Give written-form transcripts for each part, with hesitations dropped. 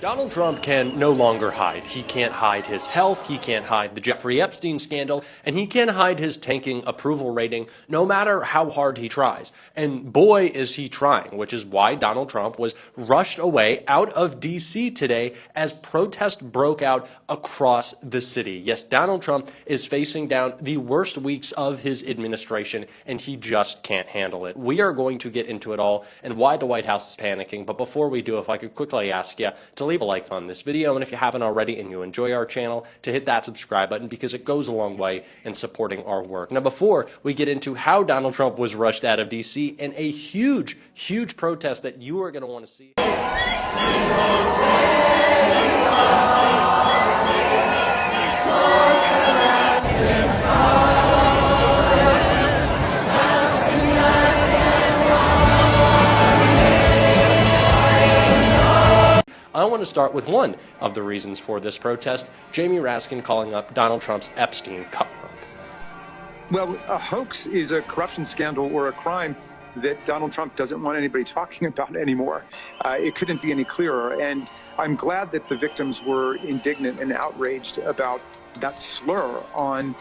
Donald Trump can no longer hide. He can't hide his health, he can't hide the Jeffrey Epstein scandal, and he can't hide his tanking approval rating no matter how hard he tries. And boy, is he trying, which is why Donald Trump was rushed away out of D.C. today as protest broke out across the city. Yes, Donald Trump is facing down the worst weeks of his administration, and he just can't handle it. We are going to get into it all and why the White House is panicking. But before we do, if I could quickly ask you to leave a like on this video, and if you haven't already and you enjoy our channel, to hit that subscribe button because it goes a long way in supporting our work. Now, before we get into how Donald Trump was rushed out of D.C. and a huge protest that you are going to want to see. I want to start with one of the reasons for this protest, Jamie Raskin calling up Donald Trump's Epstein cover-up. Well, a hoax is a corruption scandal or a crime that Donald Trump doesn't want anybody talking about anymore. It couldn't be any clearer. And I'm glad that the victims were indignant and outraged about that slur on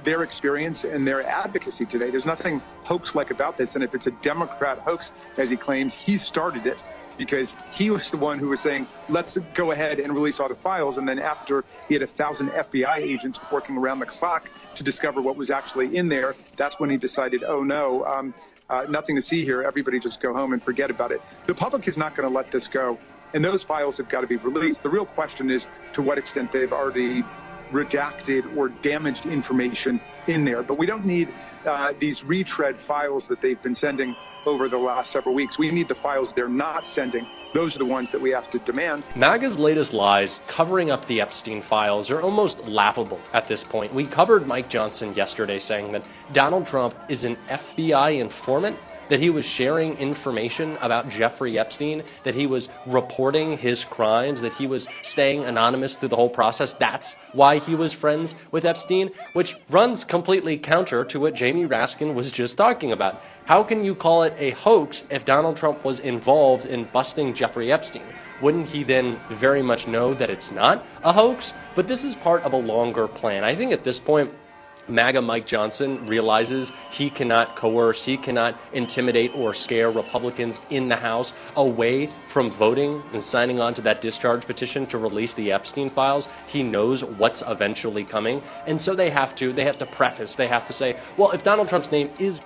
their experience and their advocacy today. There's nothing hoax-like about this. And if it's a Democrat hoax, as he claims, he started it, because he was the one who was saying, let's go ahead and release all the files. And then after he had 1,000 FBI agents working around the clock to discover what was actually in there, that's when he decided, oh no, nothing to see here. Everybody just go home and forget about it. The public is not going to let this go. And those files have got to be released. The real question is to what extent they've already redacted or damaged information in there. But we don't need these retread files that they've been sending over the last several weeks. We need the files they're not sending. Those are the ones that we have to demand. Maga's latest lies covering up the Epstein files are almost laughable at this point. We covered Mike Johnson yesterday saying that Donald Trump is an FBI informant, that he was sharing information about Jeffrey Epstein, that he was reporting his crimes, that he was staying anonymous through the whole process. That's why he was friends with Epstein, which runs completely counter to what Jamie Raskin was just talking about. How can you call it a hoax if Donald Trump was involved in busting Jeffrey Epstein? Wouldn't he then very much know that it's not a hoax? But this is part of a longer plan. I think at this point, Maga Mike Johnson realizes he cannot coerce, he cannot intimidate or scare Republicans in the House away from voting and signing on to that discharge petition to release the Epstein files. He knows what's eventually coming. And so they have to preface, they have to say, well, if Donald Trump's name is